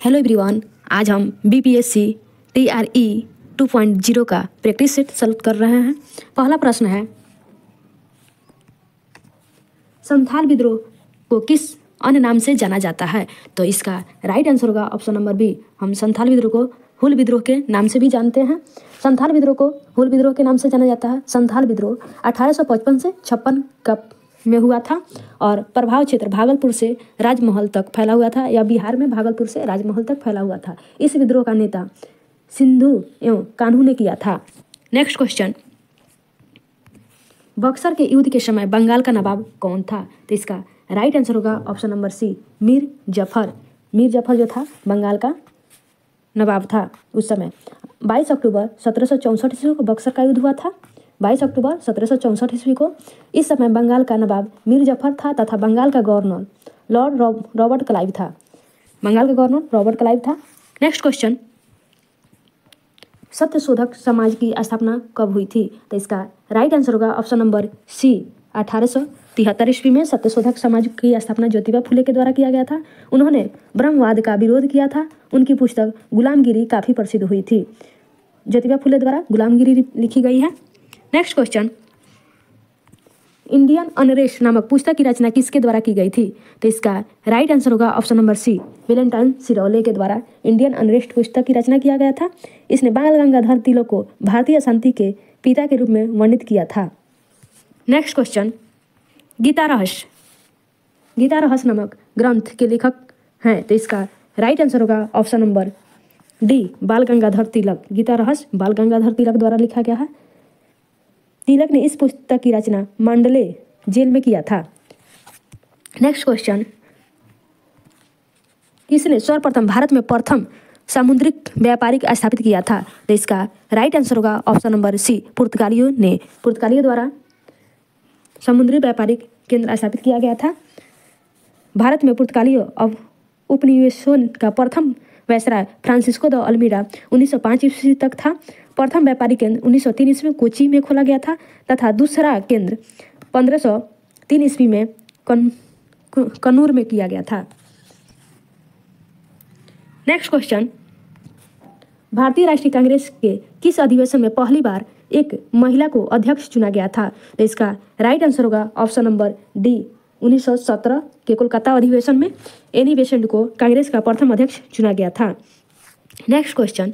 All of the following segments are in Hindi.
हेलो एवरीवन, आज हम बीपीएससी टीआरई 2.0 का प्रैक्टिस सेट सॉल्व कर रहे हैं। पहला प्रश्न है, संथाल विद्रोह को किस अन्य नाम से जाना जाता है? तो इसका राइट आंसर होगा ऑप्शन नंबर बी। हम संथाल विद्रोह को हुल विद्रोह के नाम से भी जानते हैं। संथाल विद्रोह को हुल विद्रोह के नाम से जाना जाता है। संथाल विद्रोह 1855 से 56 का में हुआ था और प्रभाव क्षेत्र भागलपुर से राजमहल तक फैला हुआ था, या बिहार में भागलपुर से राजमहल तक फैला हुआ था। इस विद्रोह का नेता सिंधु एवं कान्हू ने किया था। नेक्स्ट क्वेश्चन, बक्सर के युद्ध के समय बंगाल का नवाब कौन था? तो इसका राइट आंसर होगा option number C, Mir Jafar. Mir Jafar जो था बंगाल का नवाब था उस समय। 22 अक्टूबर 1764 ईस्वी को बक्सर का युद्ध हुआ था। 22 अक्टूबर 1764 ईस्वी को। इस समय बंगाल का नवाब मीर जफर था तथा बंगाल का गवर्नर लॉर्ड रॉबर्ट क्लाइव था। बंगाल का गवर्नर रॉबर्ट क्लाइव था। नेक्स्ट क्वेश्चन, सत्यशोधक समाज की स्थापना कब हुई थी? तो इसका राइट आंसर होगा ऑप्शन नंबर सी, 1873 ईस्वी में सत्यशोधक समाज की स्थापना ज्योतिबा फुले के द्वारा किया गया था। उन्होंने ब्रह्मवाद का विरोध किया था। उनकी पुस्तक गुलामगिरी काफ़ी प्रसिद्ध हुई थी। ज्योतिबा फुले द्वारा गुलामगिरी लिखी गई है। नेक्स्ट क्वेश्चन, इंडियन अनरेस्ट नामक पुस्तक की रचना किसके द्वारा की गई थी? तो इसका राइट आंसर होगा ऑप्शन नंबर सी, वेलेंटाइन सिरौले के द्वारा इंडियन अनरेस्ट पुस्तक की रचना किया गया था। इसने बाल गंगाधर तिलक को भारतीय शांति के पिता के रूप में वर्णित किया था। नेक्स्ट क्वेश्चन, गीता रहस्य नामक ग्रंथ के लेखक हैं, तो इसका राइट आंसर होगा ऑप्शन नंबर डी, बाल गंगाधर तिलक। गीता रहस्य बाल गंगाधर तिलक द्वारा लिखा गया है। तिलक ने इस पुस्तक की रचना मांडले जेल में किया था। नेक्स्ट क्वेश्चन, किसने सर्वप्रथम भारत में प्रथम सामुद्रिक व्यापारिक स्थापित किया था? तो इसका राइट आंसर होगा ऑप्शन नंबर सी, पुर्तगालियों ने। पुर्तगालियों द्वारा समुद्री व्यापारिक केंद्र स्थापित किया गया था। भारत में पुर्तगालियों उपनिवेशों का प्रथम वायसराय फ्रांसिस्को द अल्मीडा 1905 ईस्वी तक था। प्रथम व्यापारिक केंद्र 1903 ईस्वी में कोची में खोला गया था तथा दूसरा केंद्र 1503 ईस्वी में कन्नूर में किया गया था। नेक्स्ट क्वेश्चन, भारतीय राष्ट्रीय कांग्रेस के किस अधिवेशन में पहली बार एक महिला को अध्यक्ष चुना गया था? तो इसका राइट आंसर होगा ऑप्शन नंबर डी, 1917 के कोलकाता अधिवेशन में एनी बेसेंट को कांग्रेस का प्रथम अध्यक्ष चुना गया था। नेक्स्ट क्वेश्चन,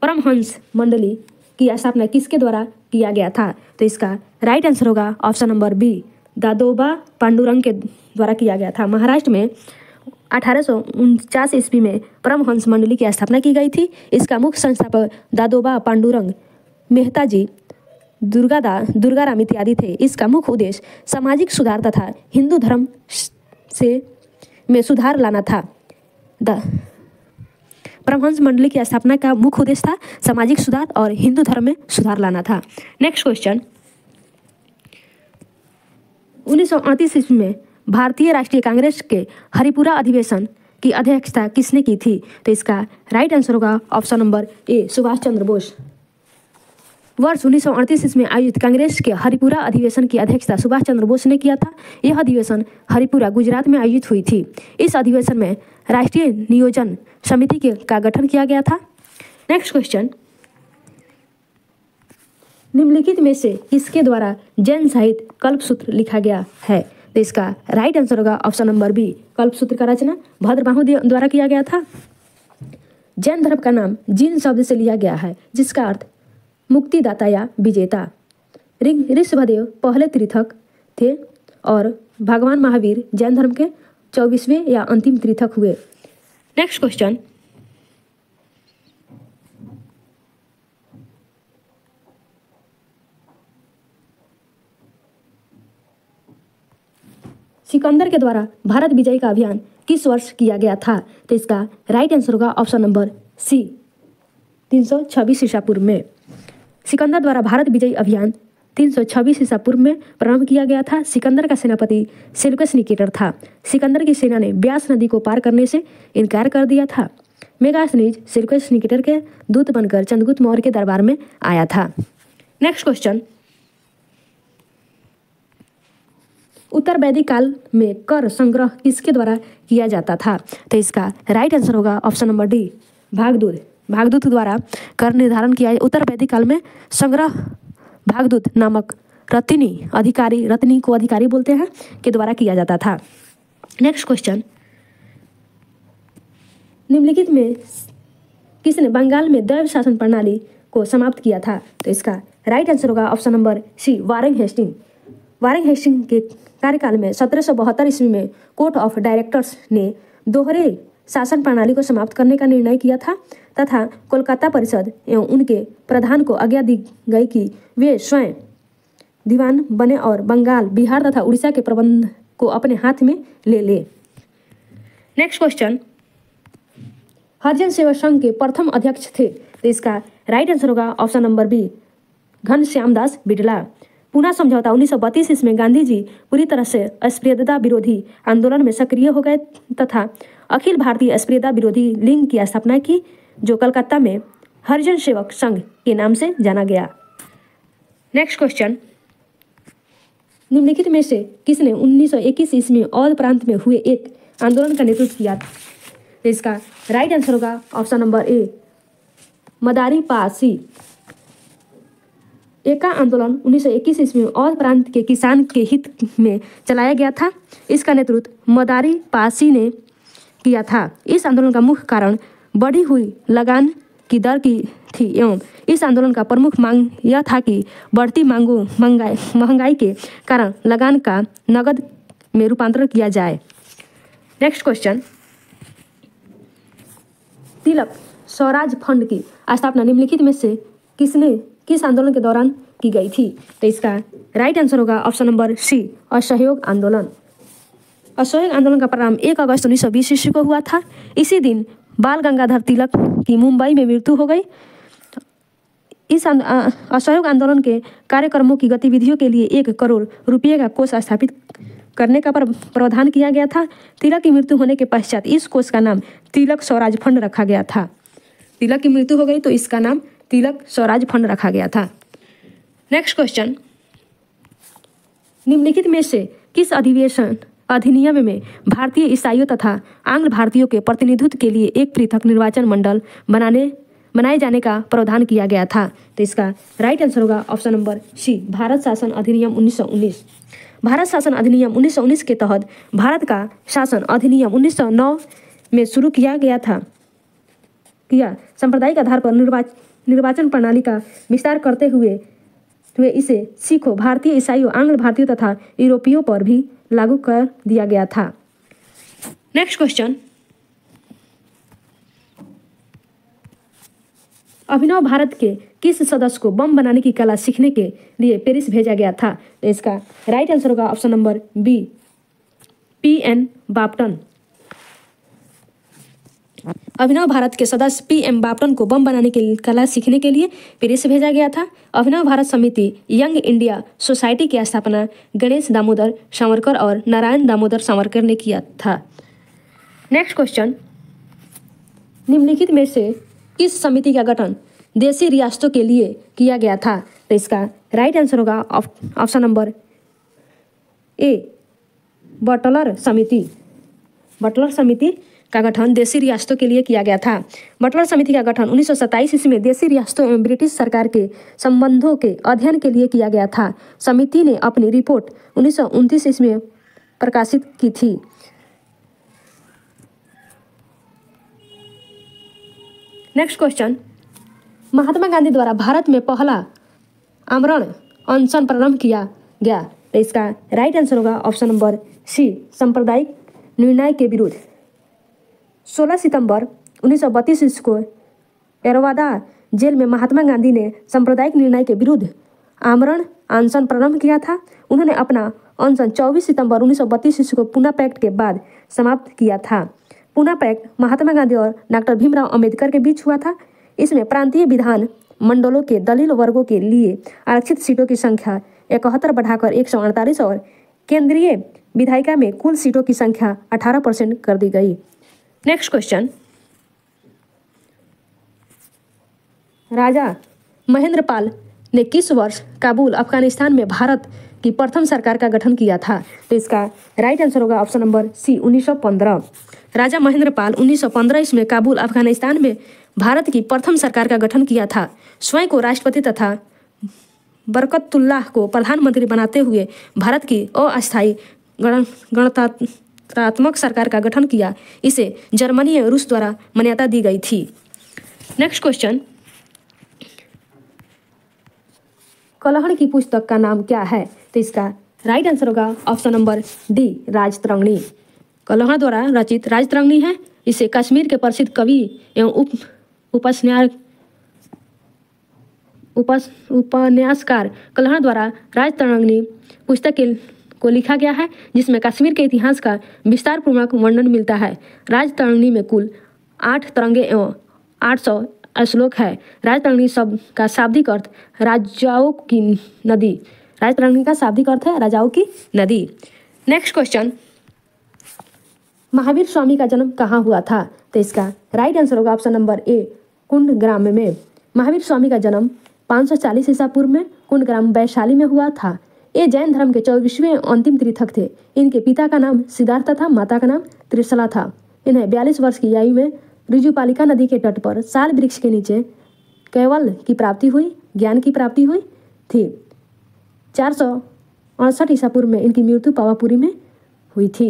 परमहंस मंडली की स्थापना किसके द्वारा किया गया था? तो इसका राइट आंसर होगा option number B, Dadoba Pandurang के द्वारा किया गया था। महाराष्ट्र में 1849 ईस्वी में परमहंस मंडली की स्थापना की गई थी। इसका मुख्य संस्थापक दादोबा पांडुरंग, मेहता जी, दुर्गाराम इत्यादि थे। इसका मुख्य उद्देश्य सामाजिक सुधार तथा हिंदू धर्म में सुधार लाना था। परमहंस मंडली की स्थापना का मुख्य उद्देश्य था सामाजिक सुधार और हिंदू धर्म में सुधार लाना था। नेक्स्ट क्वेश्चन, 1938 ईस्वी में भारतीय राष्ट्रीय कांग्रेस के हरिपुरा अधिवेशन की अध्यक्षता किसने की थी? तो इसका राइट आंसर होगा ऑप्शन नंबर ए, सुभाष चंद्र बोस। वर्ष 1938 ईस्वी में आयोजित कांग्रेस के हरिपुरा अधिवेशन की अध्यक्षता सुभाष चंद्र बोस ने किया था। यह अधिवेशन हरिपुरा गुजरात में आयोजित हुई थी। इस अधिवेशन में राष्ट्रीय नियोजन समिति का गठन किया गया था। नेक्स्ट क्वेश्चन, निम्नलिखित में से किसके द्वारा जैन साहित्य कल्पसूत्र लिखा गया है? तो इसका राइट आंसर होगा ऑप्शन नंबर बी, कल्पसूत्र का रचना भद्रबाहु द्वारा किया गया था। जैन धर्म का नाम जिन शब्द से लिया गया है, जिसका अर्थ मुक्तिदाता या विजेता। ऋषभदेव पहले तीर्थक थे और भगवान महावीर जैन धर्म के 24वें या अंतिम तीर्थक हुए। नेक्स्ट क्वेश्चन, सिकंदर के द्वारा भारत विजय का अभियान किस वर्ष किया गया था? तो इसका राइट आंसर होगा ऑप्शन नंबर सी, 326 ईसा पूर्व में। सिकंदर द्वारा भारत विजय अभियान 326 ईसा पूर्व में प्रारंभ किया गया था। सिकंदर का सेनापति सेल्यूकस निकेटर था। सिकंदर की सेना ने ब्यास नदी को पार करने से इनकार कर दिया था। मेगास्थनीज सेल्यूकस निकेटर के दूत बनकर चंद्रगुप्त मौर्य के दरबार में आया था। नेक्स्ट क्वेश्चन, उत्तर वैदिक काल में कर संग्रह किसके द्वारा किया जाता था? तो इसका राइट आंसर होगा ऑप्शन नंबर डी, भागदूत। भागदूत द्वारा कर निर्धारण किया उत्तर वैदिक काल में संग्रह भागदूत नामक रत्नी को अधिकारी बोलते हैं, के द्वारा किया जाता था। नेक्स्ट क्वेश्चन, निम्नलिखित में किसने बंगाल में दैव शासन प्रणाली को समाप्त किया था? तो इसका राइट आंसर होगा option number C, Warren Hasting. Warren Hasting के कार्यकाल में 1772 ईस्वी में कोर्ट ऑफ डायरेक्टर्स ने दोहरे शासन प्रणाली को समाप्त करने का निर्णय किया था तथा कोलकाता परिषद एवं उनके प्रधान को आज्ञा दी गई कि वे स्वयं दीवान बने और बंगाल, बिहार तथा उड़ीसा के प्रबंध को अपने हाथ में ले ले। नेक्स्ट क्वेश्चन, हरिजन सेवा संघ के प्रथम अध्यक्ष थे? तो इसका राइट आंसर होगा option number B, Ghanshyamdas Birla. Poona समझौता 1932 ईस्वी गांधी जी पूरी तरह से अस्पृश्यता विरोधी आंदोलन में सक्रिय हो गए तथा अखिल भारतीय अस्पृश्यता विरोधी लीग की स्थापना की, जो कलकत्ता में हरिजन सेवक संघ के नाम से जाना गया। नेक्स्ट क्वेश्चन, निम्नलिखित में से किसने 1921 ईस्वी में अवध प्रांत में हुए एक आंदोलन का नेतृत्व किया? तो इसका राइट आंसर होगा ऑप्शन नंबर ए, मदारी पासी। एका आंदोलन 1921 ईस्वी में अवध प्रांत के किसान के हित में चलाया गया था। इसका नेतृत्व मदारी पासी ने किया था। इस आंदोलन का मुख्य कारण बढ़ी हुई लगान की दर की थी एवं इस आंदोलन का प्रमुख मांग यह था कि बढ़ती महंगाई के कारण लगान का नगद में रूपांतरण किया जाए। नेक्स्ट क्वेश्चन, तिलक स्वराज फंड की स्थापना निम्नलिखित में से किस आंदोलन के दौरान की गई थी? तो इसका राइट आंसर होगा ऑप्शन नंबर सी, असहयोग आंदोलन। असहयोग आंदोलन का प्रारंभ 1 अगस्त 1920 ईस्वी को हुआ था। इसी दिन बाल गंगाधर तिलक की मुंबई में मृत्यु हो गई। इस असहयोग आंदोलन के कार्यक्रमों की गतिविधियों के लिए 1 करोड़ रुपये का कोष स्थापित करने का प्रावधान किया गया था। तिलक की मृत्यु होने के पश्चात इस कोष का नाम तिलक स्वराज फंड रखा गया था। तिलक की मृत्यु हो गई तो इसका नाम तिलक स्वराज फंड रखा गया था। नेक्स्ट क्वेश्चन, निम्नलिखित में से किस अधिनियम में भारतीय ईसाइयों तथा आंग्ल भारतीयों के प्रतिनिधित्व के लिए एक पृथक निर्वाचन मंडल बनाए जाने का प्रावधान किया गया था? तो इसका राइट आंसर होगा ऑप्शन नंबर सी, भारत शासन अधिनियम 1919। भारत शासन अधिनियम 1919 के तहत भारत का शासन अधिनियम 1909 में शुरू किया सांप्रदायिक आधार पर निर्वाचन प्रणाली का विस्तार करते हुए इसे सिखों, भारतीय ईसाइयों, आंग्ल भारतीयों तथा यूरोपियों पर भी लागू कर दिया गया था। नेक्स्ट क्वेश्चन, अभिनव भारत के किस सदस्य को बम बनाने की कला सीखने के लिए पेरिस भेजा गया था? तो इसका राइट आंसर होगा ऑप्शन नंबर बी, पी.एन. बाप्टन। अभिनव भारत के सदस्य पी.एम. बाप्टन को बम बनाने की कला सीखने के लिए पेरिस भेजा गया था। अभिनव भारत समिति यंग इंडिया सोसाइटी की स्थापना गणेश दामोदर सावरकर और नारायण दामोदर सावरकर ने किया था। नेक्स्ट क्वेश्चन, निम्नलिखित में से किस समिति का गठन देशी रियासतों के लिए किया गया था? तो इसका राइट आंसर होगा ऑप्शन नंबर ए, बटलर समिति। बटलर समिति का गठन देशी रियासतों के लिए किया गया था। बटलर समिति का गठन 1927 ईस्वी में देशी रियासतों एवं ब्रिटिश सरकार के संबंधों के अध्ययन के लिए किया गया था। समिति ने अपनी रिपोर्ट 1929 ईस्वी में प्रकाशित की थी। नेक्स्ट क्वेश्चन, महात्मा गांधी द्वारा भारत में पहला आमरण अनशन प्रारंभ किया गया। तो इसका राइट आंसर होगा ऑप्शन नंबर सी, सांप्रदायिक निर्णय के विरुद्ध। 16 सितंबर 1932 ईस्वी को एरवादा जेल में महात्मा गांधी ने सांप्रदायिक निर्णय के विरुद्ध आमरण अनशन प्रारंभ किया था। उन्होंने अपना अनशन 24 सितंबर 1932 ईस्वी को पूना पैक्ट के बाद समाप्त किया था। पूना पैक्ट महात्मा गांधी और डॉक्टर भीमराव अंबेडकर के बीच हुआ था। इसमें प्रांतीय विधान मंडलों के दलित वर्गों के लिए आरक्षित सीटों की संख्या 71 बढ़ाकर 148 और केंद्रीय विधायिका में कुल सीटों की संख्या 18% कर दी गई। नेक्स्ट क्वेश्चन, राजा महेंद्रपाल ने किस वर्ष काबुल अफगानिस्तान में भारत की प्रथम सरकार का गठन किया था? तो इसका राइट आंसर होगा ऑप्शन नंबर सी 1915। राजा महेंद्र पाल 1915 ईस्वी में काबुल अफगानिस्तान में भारत की प्रथम सरकार का गठन किया था। स्वयं को राष्ट्रपति तथा बरकतुल्लाह को प्रधानमंत्री बनाते हुए भारत की अस्थायी गणतंत्रात्मक सरकार का गठन किया। इसे जर्मनी और रूस द्वारा मान्यता दी गई थी। नेक्स्ट क्वेश्चन, कलहड़ की पुस्तक का नाम क्या है? तो इसका राइट आंसर होगा ऑप्शन नंबर डी राजतरंगिणी। कलहड़ द्वारा रचित राजतरंगिणी है। इसे कश्मीर के प्रसिद्ध कवि एवं उपन्यासकार कलहड़ द्वारा राजतरंगिणी पुस्तक को लिखा गया है, जिसमें कश्मीर के इतिहास का विस्तारपूर्वक वर्णन मिलता है। राजतरंगिणी में कुल 8 तरंगे एवं 800 श्लोक है। राजतरंगिणी शब्द का शाब्दिक अर्थ राजाओं की नदी। राजतरंगिणी का शाब्दिक अर्थ है राजाओं की नदी। नेक्स्ट क्वेश्चन, महावीर स्वामी का जन्म कहाँ हुआ था? तो इसका राइट आंसर होगा ऑप्शन नंबर ए कुंडग्राम में। महावीर स्वामी का जन्म 540 ईसा पूर्व में कुंडग्राम वैशाली में हुआ था। ये जैन धर्म के 24वें अंतिम तीर्थक थे। इनके पिता का नाम सिद्धार्थ था, माता का नाम त्रिशला था। इन्हें 42 वर्ष की आयु में ऋजुपालिका नदी के तट पर साल वृक्ष के नीचे कैवल्य की प्राप्ति हुई, ज्ञान की प्राप्ति हुई थी। 468 ईसा पूर्व में इनकी मृत्यु पावापुरी में हुई थी।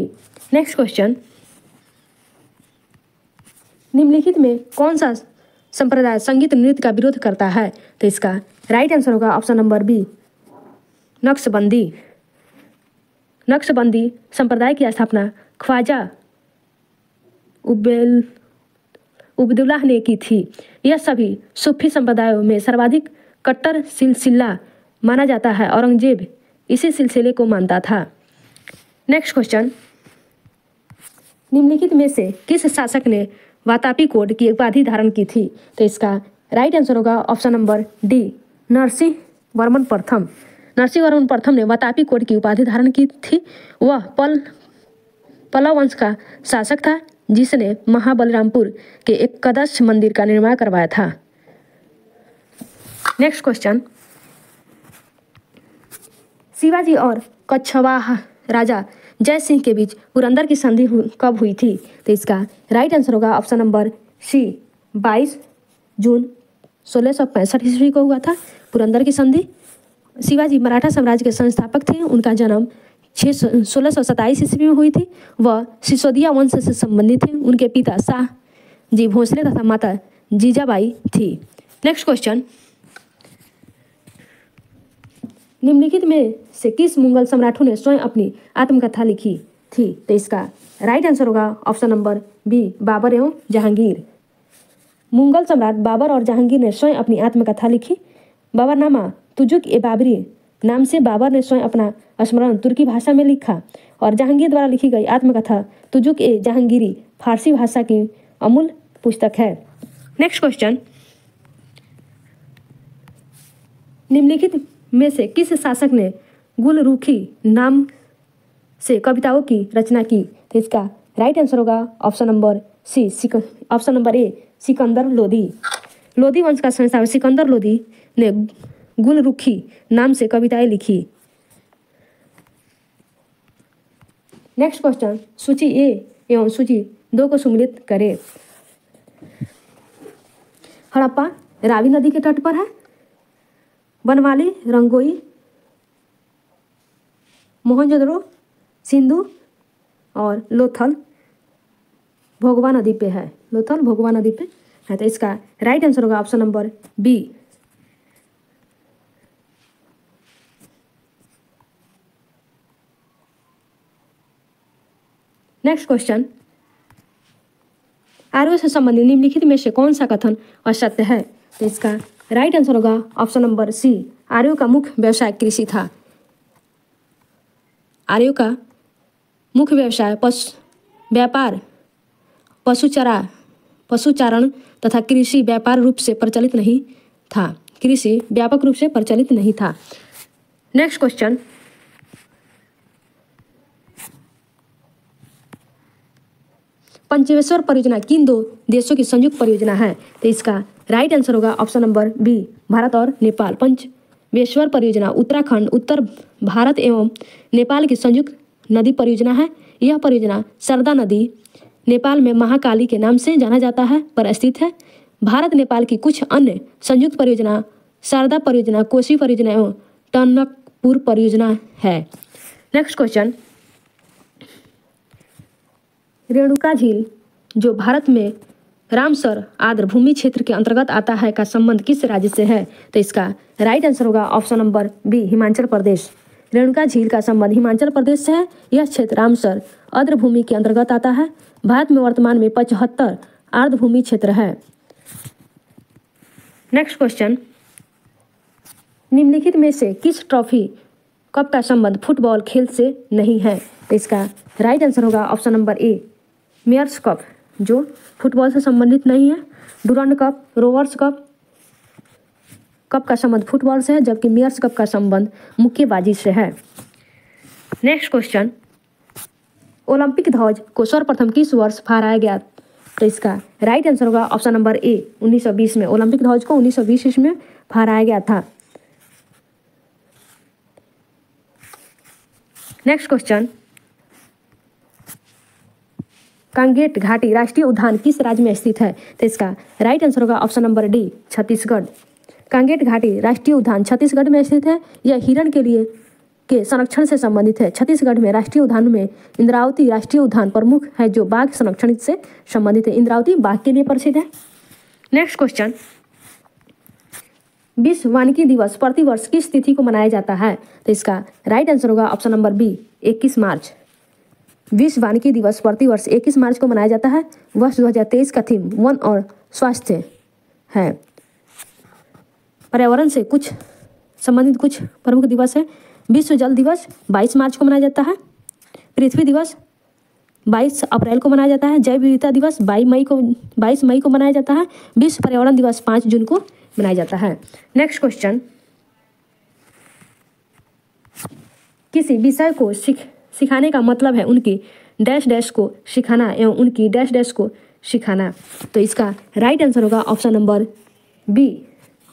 नेक्स्ट क्वेश्चन, निम्नलिखित में कौन सा संप्रदाय संगीत नृत्य का विरोध करता है? तो इसका राइट आंसर होगा option number B Naqshbandi. Naqshbandi संप्रदाय की स्थापना ख्वाजा उबैदुल्लाह ने की थी। यह सभी सूफी संप्रदायों में सर्वाधिक कट्टर सिलसिला माना जाता है। औरंगजेब इसी सिलसिले को मानता था। नेक्स्ट क्वेश्चन, निम्नलिखित में से किस शासक ने वातापी कोड की उपाधि धारण की थी? तो इसका राइट आंसर होगा option number D Narasimha Varman प्रथम। नरसिंह वर्मन प्रथम ने वातापी कोड की उपाधि धारण की थी। वह पल्लव वंश का शासक था, जिसने महाबलरामपुर के एकादश मंदिर का निर्माण करवाया था। नेक्स्ट क्वेश्चन, शिवाजी और कछवाहा राजा जय सिंह के बीच पुरंदर की संधि कब हुई थी? तो इसका राइट आंसर होगा ऑप्शन नंबर सी 22 जून 1665 ईस्वी को हुआ था पुरंदर की संधि। शिवाजी मराठा साम्राज्य के संस्थापक थे। उनका जन्म 1627 ईस्वी में हुई थी। वह सिसोदिया वंश से संबंधित थे। उनके पिता शाह जी भोसले तथा माता जीजाबाई थी। नेक्स्ट क्वेश्चन, निम्नलिखित में से किस मुगल सम्राटों ने स्वयं अपनी आत्मकथा लिखी थी? तो इसका राइट आंसर होगा ऑप्शन नंबर बी बाबर एवं जहांगीर। मुगल सम्राट बाबर और जहांगीर ने स्वयं अपनी आत्मकथा लिखी। बाबरनामा तुजुक ए बाबरी नाम से बाबर ने स्वयं अपना स्मरण तुर्की भाषा में लिखा और जहांगीर द्वारा लिखी गई आत्मकथा तुजुक ए जहांगीरी फारसी भाषा की अमूल्य पुस्तक है। नेक्स्ट क्वेश्चन, निम्नलिखित में से किस शासक ने गुलरुखी नाम से कविताओं की रचना की? तो इसका राइट आंसर होगा option number C option number A Sikandar Lodhi. Lodhi वंश का संस्थापक सिकंदर लोधी ने गुलरुखी नाम से कविताएं लिखी। नेक्स्ट क्वेश्चन, सूची ए एवं सूची 2 को सम्मिलित करें। हड़प्पा रावी नदी के तट पर है। बनवाली रंगोई मोहनजोदड़ो सिंधु और लोथल भोगवा नदी पे है। लोथल भोगवा नदी पे है। तो इसका राइट आंसर होगा option number B. Next question, आर्यों से संबंधित निम्नलिखित में से कौन सा कथन असत्य है? तो इसका राइट आंसर होगा ऑप्शन नंबर सी आर्यों का मुख्य व्यवसाय कृषि था। आर्यों का मुख्य व्यवसाय व्यापार पशुचारण तथा कृषि व्यापार रूप से प्रचलित नहीं था। कृषि व्यापक रूप से प्रचलित नहीं था। नेक्स्ट क्वेश्चन, पंचेश्वर परियोजना किन 2 देशों की संयुक्त परियोजना है? तो इसका राइट आंसर होगा ऑप्शन नंबर बी भारत और नेपाल। पंचेश्वर बेश्वर परियोजना उत्तराखंड, उत्तर भारत एवं नेपाल की संयुक्त नदी परियोजना है। यह परियोजना सरदा नदी नेपाल में महाकाली के नाम से जाना जाता है पर स्थित है। भारत नेपाल की कुछ अन्य संयुक्त परियोजना शारदा परियोजना, कोसी परियोजना एवं टनकपुर परियोजना है। नेक्स्ट क्वेश्चन, रेणुका झील जो भारत में रामसर आर्द्र भूमि क्षेत्र के अंतर्गत आता है का संबंध किस राज्य से है? तो इसका राइट आंसर होगा option number B, Himachal Pradesh. Renuka झील का संबंध हिमाचल प्रदेश से है। यह क्षेत्र रामसर आर्द्र भूमि के अंतर्गत आता है। भारत में वर्तमान में 75 आर्द्र भूमि क्षेत्र है। नेक्स्ट क्वेश्चन, निम्नलिखित में से किस ट्रॉफी कप का संबंध फुटबॉल खेल से नहीं है? तो इसका राइट आंसर होगा option number A, Mayor's Cup, जो फुटबॉल से संबंधित नहीं है। डुरंड कप, रोवर्स कप का संबंध फुटबॉल से है, जबकि मेयर्स कप का संबंध मुक्केबाजी से है। नेक्स्ट क्वेश्चन, ओलंपिक ध्वज को सर्वप्रथम किस वर्ष फहराया गया? तो इसका राइट आंसर होगा ऑप्शन नंबर ए, 1920 में। ओलंपिक ध्वज को 1920 ईस्वी में फहराया गया था। नेक्स्ट क्वेश्चन, कांगेट घाटी राष्ट्रीय उद्यान किस राज्य में स्थित है? तो इसका राइट आंसर होगा ऑप्शन नंबर डी, छत्तीसगढ़। कांगेट घाटी राष्ट्रीय उद्यान छत्तीसगढ़ में स्थित है। यह हिरण के लिए के संरक्षण से संबंधित है। छत्तीसगढ़ में राष्ट्रीय उद्यान में इंद्रावती राष्ट्रीय उद्यान प्रमुख है, जो बाघ संरक्षण से संबंधित है। इंद्रावती बाघ के लिए प्रसिद्ध है। नेक्स्ट क्वेश्चन, विश्व वानिकी दिवस प्रतिवर्ष किस तिथि को मनाया जाता है? तो इसका राइट आंसर होगा ऑप्शन नंबर बी, 21 मार्च। विश्व वानिकी दिवस प्रतिवर्ष 21 मार्च को मनाया जाता है। वर्ष 2023 का थीम वन और स्वास्थ्य है। पर्यावरण से कुछ संबंधित कुछ प्रमुख दिवस है। विश्व जल दिवस 22 मार्च को मनाया जाता है। पृथ्वी दिवस 22 अप्रैल को मनाया जाता है। जैव विविधता दिवस 22 मई को मनाया जाता है। विश्व पर्यावरण दिवस 5 जून को मनाया जाता है। नेक्स्ट क्वेश्चन, किसी विषय को सिखाने का मतलब है उनकी डैश डैश को सिखाना एवं उनकी डैश डैश को सिखाना। तो इसका राइट आंसर होगा ऑप्शन नंबर बी,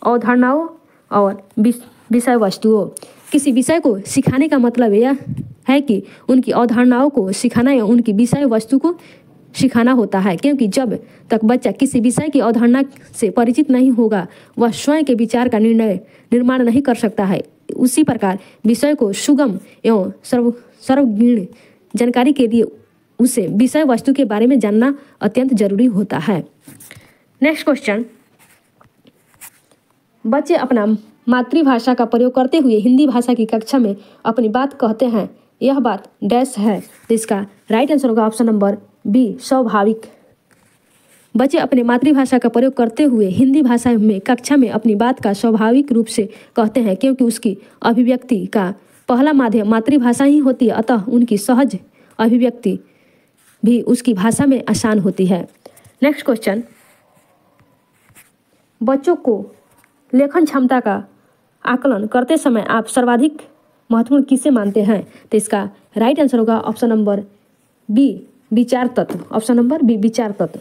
अवधारणाओं और विषय वस्तुओं। किसी विषय को सिखाने का मतलब यह है कि उनकी अवधारणाओं को सिखाना या उनकी विषय वस्तु को सिखाना होता है, क्योंकि जब तक बच्चा किसी विषय की अवधारणा से परिचित नहीं होगा वह स्वयं के विचार का निर्माण नहीं कर सकता है। उसी प्रकार विषय को सुगम एवं सर्वगीण जानकारी के लिए उसे विषय वस्तु के बारे में जानना अत्यंत जरूरी होता है। नेक्स्ट क्वेश्चन, बच्चे अपना मातृभाषा का प्रयोग करते हुए हिंदी भाषा की कक्षा में अपनी बात कहते हैं, यह बात डैश है। तो इसका राइट आंसर होगा ऑप्शन नंबर बी, स्वाभाविक। बच्चे अपने मातृभाषा का प्रयोग करते हुए हिंदी भाषा में कक्षा में अपनी बात का स्वाभाविक रूप से कहते हैं, क्योंकि उसकी अभिव्यक्ति का पहला माध्यम मातृभाषा ही होती है, अतः उनकी सहज अभिव्यक्ति भी उसकी भाषा में आसान होती है। नेक्स्ट क्वेश्चन, बच्चों को लेखन क्षमता का आकलन करते समय आप सर्वाधिक महत्वपूर्ण किसे मानते हैं? तो इसका राइट आंसर होगा ऑप्शन नंबर बी, विचार तत्व। ऑप्शन नंबर बी, विचार तत्व।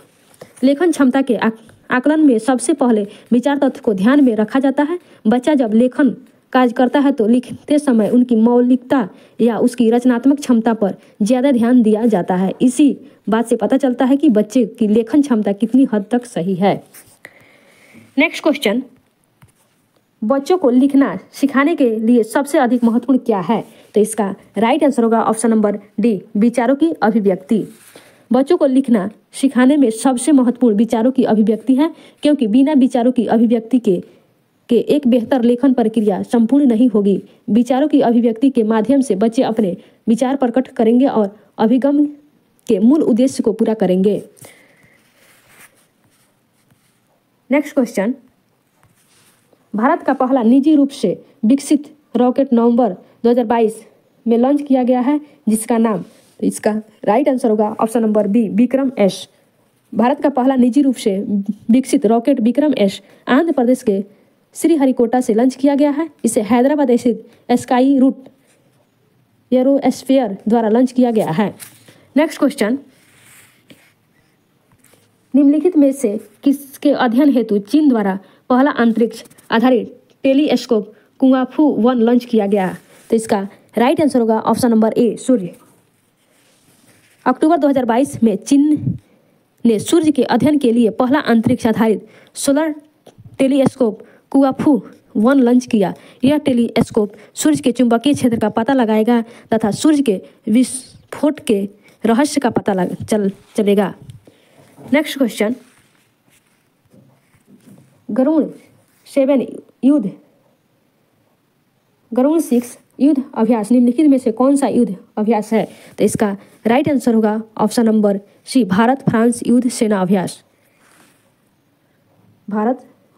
लेखन क्षमता के आकलन में सबसे पहले विचार तत्व को ध्यान में रखा जाता है। बच्चा जब लेखन कार्य करता है तो लिखते समय उनकी मौलिकता या उसकी रचनात्मक क्षमता पर ज़्यादा ध्यान दिया जाता है। इसी बात से पता चलता है कि बच्चे की लेखन क्षमता कितनी हद तक सही है। नेक्स्ट क्वेश्चन, बच्चों को लिखना सिखाने के लिए सबसे अधिक महत्वपूर्ण क्या है? तो इसका राइट आंसर होगा ऑप्शन नंबर डी, विचारों की अभिव्यक्ति। बच्चों को लिखना सिखाने में सबसे महत्वपूर्ण विचारों की अभिव्यक्ति है, क्योंकि बिना विचारों की अभिव्यक्ति के एक बेहतर लेखन प्रक्रिया संपूर्ण नहीं होगी। विचारों की अभिव्यक्ति के माध्यम से बच्चे अपने विचार प्रकट करेंगे और अभिगम के मूल उद्देश्य को पूरा करेंगे। नेक्स्ट क्वेश्चन, भारत का पहला निजी रूप से विकसित रॉकेट नवंबर 2022 में लॉन्च किया गया है, जिसका नाम, तो इसका राइट आंसर होगा option number B, Vikram S. Bharat का पहला निजी रूप से विकसित रॉकेट विक्रम एस आंध्र प्रदेश के श्रीहरिकोटा से लॉन्च किया गया है। इसे हैदराबाद स्थित स्काई रूट एरोस्फीयर द्वारा लॉन्च किया गया है। नेक्स्ट क्वेश्चन, निम्नलिखित में से किसके अध्ययन हेतु चीन द्वारा पहला अंतरिक्ष आधारित टेलीस्कोप कुआंफू 1 लॉन्च किया गया? तो इसका राइट आंसर होगा ऑप्शन नंबर ए, सूर्य। अक्टूबर 2022 में चीन ने सूर्य के अध्ययन के लिए पहला अंतरिक्ष आधारित सोलर टेलीस्कोप कुआंफू 1 लॉन्च किया। यह टेलीस्कोप सूर्य के चुंबकीय क्षेत्र का पता लगाएगा तथा सूर्य के विस्फोट के रहस्य का पता चलेगा। नेक्स्ट क्वेश्चन, गरुड़ 6 युद्ध अभ्यास निम्नलिखित में से कौन सा युद्ध अभ्यास है? तो इसका राइट आंसर होगा option number C, Bharat France युद्ध सेना अभ्यास।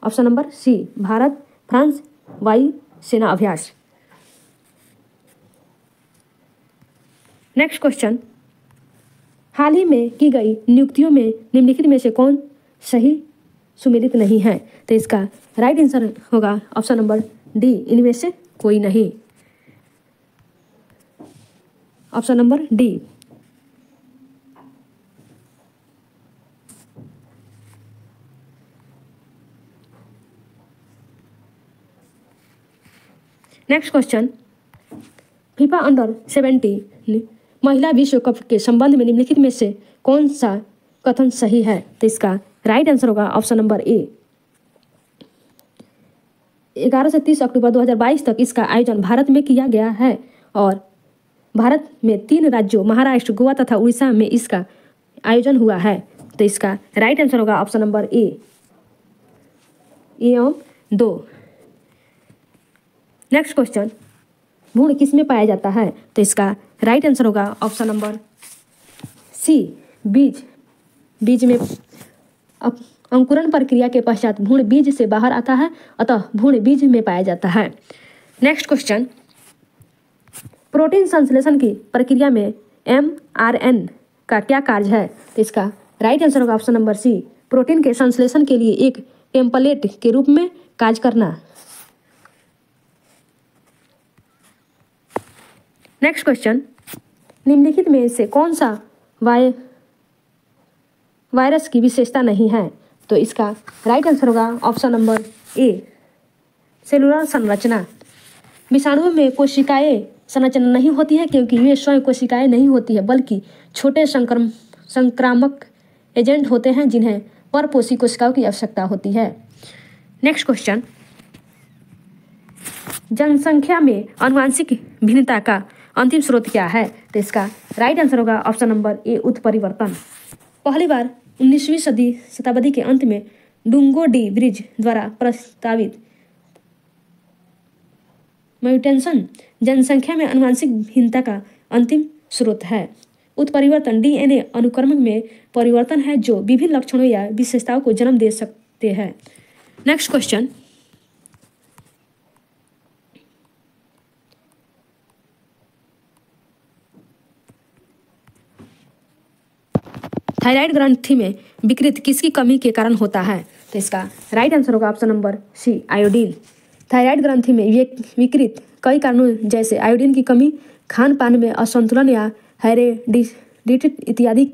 Option number C, Bharat France वायु सेना अभ्यास। नेक्स्ट क्वेश्चन, हाल ही में की गई नियुक्तियों में निम्नलिखित में से कौन सही सुमेलित नहीं है? तो इसका राइट आंसर होगा ऑप्शन नंबर डी, इनमें से कोई नहीं। Option number D. Next question, FIFA under-17 महिला विश्व कप के संबंध में निम्नलिखित में से कौन सा कथन सही है? तो इसका राइट आंसर होगा ऑप्शन नंबर ए। 11 से 30 अक्टूबर 2022 तक इसका आयोजन भारत में किया गया है और भारत में 3 राज्यों महाराष्ट्र, गोवा तथा उड़ीसा में इसका आयोजन हुआ है। तो इसका राइट आंसर होगा ऑप्शन नंबर ए एवं 2। नेक्स्ट क्वेश्चन, भ्रूण किस में पाया जाता है? तो इसका राइट आंसर होगा ऑप्शन नंबर सी, बीज में। अंकुरण प्रक्रिया के पश्चात भ्रूण बीज से बाहर आता है, अतः भ्रूण बीज में पाया जाता है। नेक्स्ट क्वेश्चन, प्रोटीन संश्लेषण की प्रक्रिया में mRNA का क्या कार्य है? तो इसका राइट आंसर होगा ऑप्शन नंबर सी, प्रोटीन के संश्लेषण के लिए एक टेम्पलेट के रूप में कार्य करना। नेक्स्ट क्वेश्चन, निम्नलिखित में से कौन सा वायरस की विशेषता नहीं है? तो इसका राइट आंसर होगा ऑप्शन नंबर ए, सेलुलर संरचना। विषाणुओं में कोशिकाएं संरचना नहीं होती है क्योंकि वे स्वयं कोशिकाएं नहीं होती है बल्कि छोटे संक्रामक एजेंट होते हैं जिन्हें परपोषी कोशिकाओं की आवश्यकता होती है। नेक्स्ट क्वेश्चन, जनसंख्या में आनुवंशिक भिन्नता का अंतिम स्रोत क्या है? तो इसका राइट आंसर होगा ऑप्शन नंबर ए, उत्परिवर्तन। पहली बार 19वीं शताब्दी के अंत में डुंगो डी ब्रिज द्वारा प्रस्तावित म्यूटेशन जनसंख्या में आनुवंशिक भिन्नता का अंतिम स्रोत है। उत्परिवर्तन डीएनए अनुक्रम में परिवर्तन है जो विभिन्न लक्षणों या विशेषताओं को जन्म दे सकते हैं। नेक्स्ट क्वेश्चन, थायराइड ग्रंथि में विकृत किसकी कमी के कारण होता है? तो इसका राइट आंसर होगा option number C, iodine. Thyroid ग्रंथि में विकृत कई कारणों जैसे आयोडीन की कमी, खान पान में असंतुलन या हेरेडिटी इत्यादि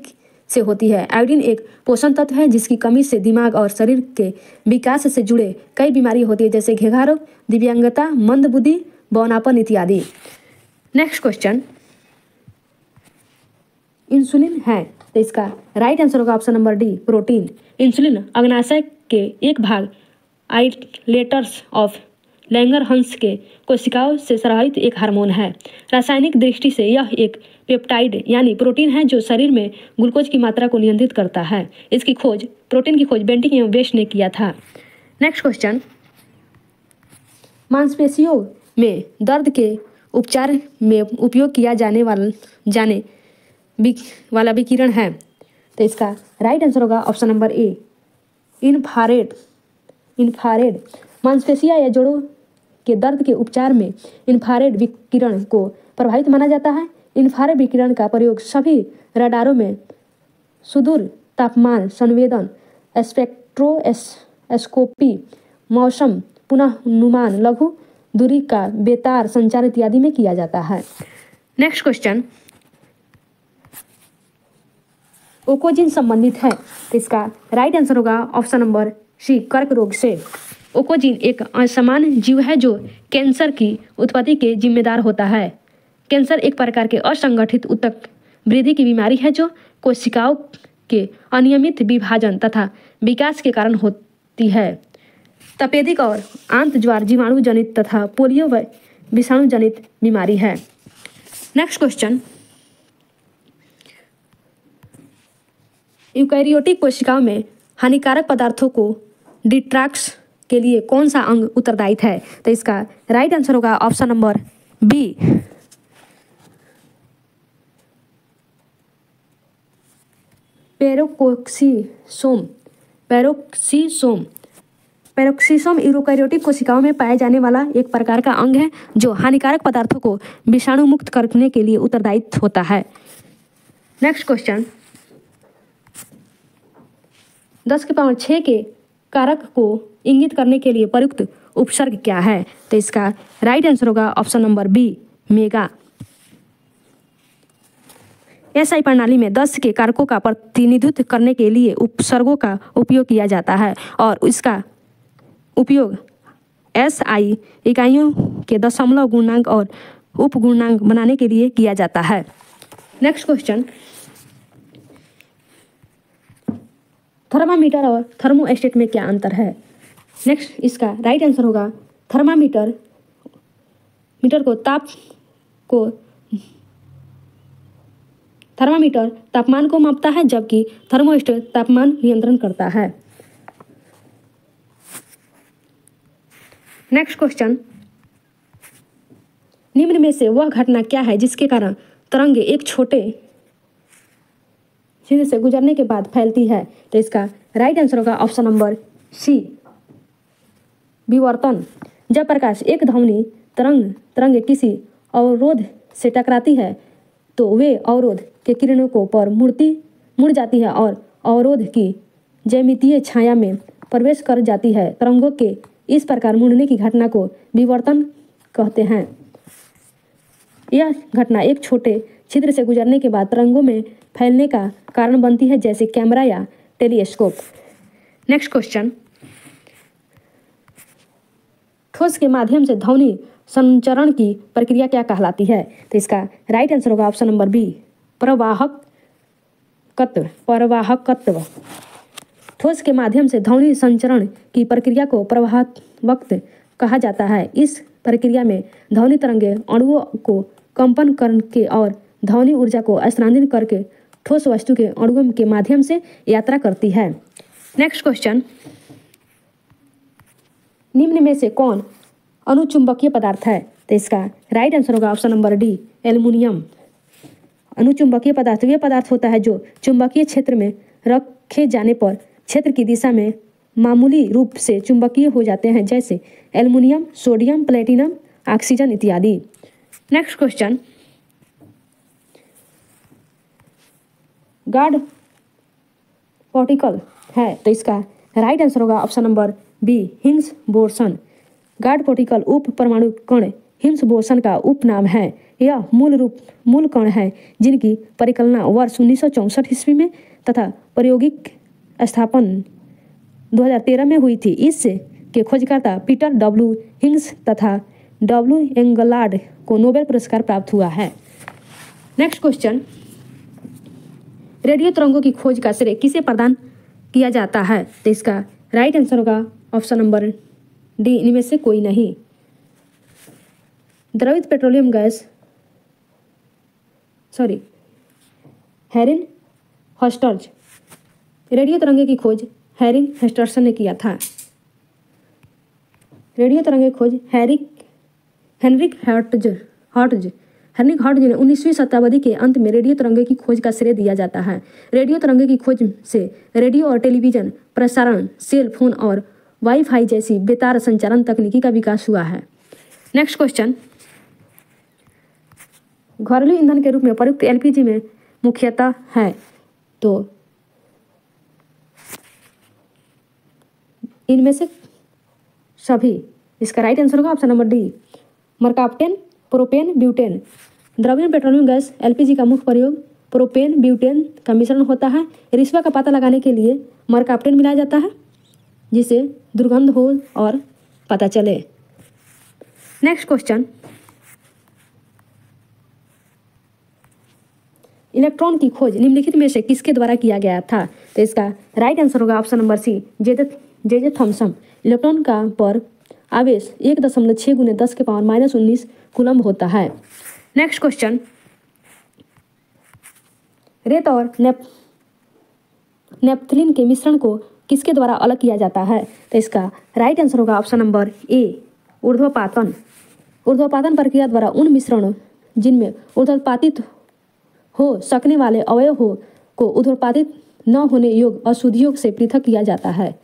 से होती है। आयोडीन एक पोषण तत्व है जिसकी कमी से दिमाग और शरीर के विकास से जुड़े कई बीमारी होती है जैसे घेघा रोग, दिव्यांगता, मंद बुद्धि, बौनापन इत्यादि। नेक्स्ट क्वेश्चन, इंसुलिन है तो इसका राइट आंसर होगा option number D, protein. Insulin अग्नाशय के एक भाग आइलेटर्स ऑफ लैंगरहंस के कोशिकाओं से स्रावित एक हार्मोन है। रासायनिक दृष्टि से यह एक पेप्टाइड यानी प्रोटीन है जो शरीर में ग्लूकोज की मात्रा को नियंत्रित करता है। इसकी खोज प्रोटीन की खोज बेंटिक एवं वेस्ट ने किया था। नेक्स्ट क्वेश्चन, मांसपेशियों में दर्द के उपचार में उपयोग किया जाने वाला विकिरण है तो इसका राइट आंसर होगा ऑप्शन नंबर ए, इंफ्रारेड। मांसपेशियां या जोड़ों के दर्द के उपचार में इंफ्रारेड विकिरण को प्रभावित माना जाता है। इंफ्रारेड विकिरण का प्रयोग सभी रडारों में सुदूर तापमान संवेदन, स्पेक्ट्रोस्कोपी, मौसम पुनर्नुमान, लघु दूरी का बेतार संचार इत्यादि में किया जाता है। नेक्स्ट क्वेश्चन, ओकोजिन संबंधित है तो इसका राइट आंसर होगा ऑप्शन नंबर सी, कर्क रोग से। ओकोजिन एक असमान जीव है जो कैंसर की उत्पत्ति के जिम्मेदार होता है। कैंसर एक प्रकार के असंगठित ऊतक वृद्धि की बीमारी है जो कोशिकाओं के अनियमित विभाजन तथा विकास के कारण होती है। तपेदिक और आंत ज्वार जीवाणु जनित तथा पोलियो विषाणु जनित बीमारी है। नेक्स्ट क्वेश्चन, यूकैरियोटिक कोशिकाओं में हानिकारक पदार्थों को डिट्रैक्स के लिए कौन सा अंग उत्तरदायी है? तो इसका राइट आंसर होगा option number B, peroxisome. Peroxisome eukaryotic कोशिकाओं में पाए जाने वाला एक प्रकार का अंग है जो हानिकारक पदार्थों को विषाणु मुक्त करने के लिए उत्तरदायी होता है। नेक्स्ट क्वेश्चन, 10⁶ के कारक को इंगित करने के लिए प्रयुक्त उपसर्ग क्या है? तो इसका राइट आंसर होगा option number B, mega. SI प्रणाली में 10 के कारकों का प्रतिनिधित्व करने के लिए उपसर्गों का उपयोग किया जाता है और इसका उपयोग एसआई इकाइयों के दशमलव गुणांक और उपगुणांक बनाने के लिए किया जाता है। नेक्स्ट क्वेश्चन, थर्मामीटर और थर्मोस्टेट में क्या अंतर है? नेक्स्ट इसका राइट आंसर होगा थर्मामीटर थर्मामीटर तापमान को मापता है जबकि थर्मोस्टेट तापमान नियंत्रण करता है। नेक्स्ट क्वेश्चन, निम्न में से वह घटना क्या है जिसके कारण तरंग एक छोटे छिद्र से गुजरने के बाद फैलती है? तो इसका राइट आंसर होगा ऑप्शन नंबर सी, विवर्तन। जब प्रकाश एक ध्वनि तरंग किसी अवरोध से टकराती है तो वे अवरोध के किरणों को पर मुड़ जाती है और अवरोध की ज्यामितीय छाया में प्रवेश कर जाती है। तरंगों के इस प्रकार मुड़ने की घटना को विवर्तन कहते हैं। यह घटना एक छोटे छिद्र से गुजरने के बाद तरंगों में फैलने का कारण बनती है, जैसे कैमरा या टेलीस्कोप। नेक्स्ट क्वेश्चन, ठोस के माध्यम से ध्वनि संचरण की प्रक्रिया क्या कहलाती है? तो इसका राइट आंसर होगा ऑप्शन नंबर बी, प्रवाहकत्व। ठोस के माध्यम से ध्वनि संचरण की प्रक्रिया को प्रवाहकत्व कहा जाता है। इस प्रक्रिया में ध्वनि तरंगें अणुओं को कंपन करके और ध्वनि ऊर्जा को स्थानांतरित करके ठोस वस्तु के अणुओं के माध्यम से यात्रा करती है। नेक्स्ट क्वेश्चन, निम्न में से कौन अनुचुंबकीय पदार्थ है? तो इसका राइट आंसर होगा ऑप्शन नंबर डी, एल्युमिनियम। अनुचुंबकीय पदार्थ वे पदार्थ होता है जो चुंबकीय क्षेत्र में रखे जाने पर क्षेत्र की दिशा में मामूली रूप से चुंबकीय हो जाते हैं, जैसे एल्युमिनियम, सोडियम, प्लेटिनम, ऑक्सीजन इत्यादि। नेक्स्ट क्वेश्चन, गार्ड पार्टिकल है, तो इसका राइट आंसर होगा option number B, Higgs boson. God particle उप परमाणु कण हिग्स बोसन का उपनाम है। यह मूल कण है जिनकी परिकल्पना वर्ष 1964 ईस्वी में तथा प्रायोगिक स्थापन 2013 में हुई थी। इस के खोजकर्ता पीटर डब्ल्यू हिग्स तथा डब्ल्यू एंगलार्ड को नोबेल पुरस्कार प्राप्त हुआ है। नेक्स्ट क्वेश्चन, रेडियो तरंगों की खोज का श्रेय किसे प्रदान किया जाता है? तो इसका राइट आंसर होगा ऑप्शन नंबर डी, इनमें से कोई नहीं। द्रवित पेट्रोलियम गैस हैरिन हॉस्टर्ज। रेडियो तरंगे की खोज हैरिन हॉस्टर्सन ने किया था। रेडियो तरंगे खोज हेनरिक हॉर्टज ने 19वीं शताब्दी के अंत में रेडियो तरंगे की खोज का श्रेय दिया जाता है। रेडियो तरंगे की खोज से रेडियो और टेलीविजन प्रसारण, सेल फोन और वाईफाई जैसी बेतार संचारण तकनीकी का विकास हुआ है। नेक्स्ट क्वेश्चन, घरेलू ईंधन के रूप में प्रयुक्त एलपीजी में मुख्यतः है, तो इनमें से सभी। इसका राइट आंसर होगा option number D, mercaptan, propane, butane. द्रवीय पेट्रोलियम गैस एलपीजी का मुख्य प्रयोग प्रोपेन ब्यूटेन का मिश्रण होता है। रिश्वा का पता लगाने के लिए मर्काप्टेन मिलाया जाता है। जिससे दुर्गंध हो और पता चले। नेक्स्ट क्वेश्चन, इलेक्ट्रॉन की खोज निम्नलिखित में से किसके द्वारा किया गया था? तो इसका राइट आंसर होगा option number C, J Thomson. Electron का पर आवेश 1.6 × 10⁻⁻19 कूलम्ब होता है। नेक्स्ट क्वेश्चन, रेत और नेपथलीन के मिश्रण को किसके द्वारा अलग किया जाता है? तो इसका राइट आंसर होगा ऑप्शन नंबर ए, ऊर्ध्वपातन। ऊर्ध्वपातन प्रक्रिया द्वारा उन मिश्रण जिनमें ऊर्ध्वपातित हो सकने वाले अवयव को ऊर्ध्वपातित न होने योग्य अशुद्धियों से पृथक किया जाता है।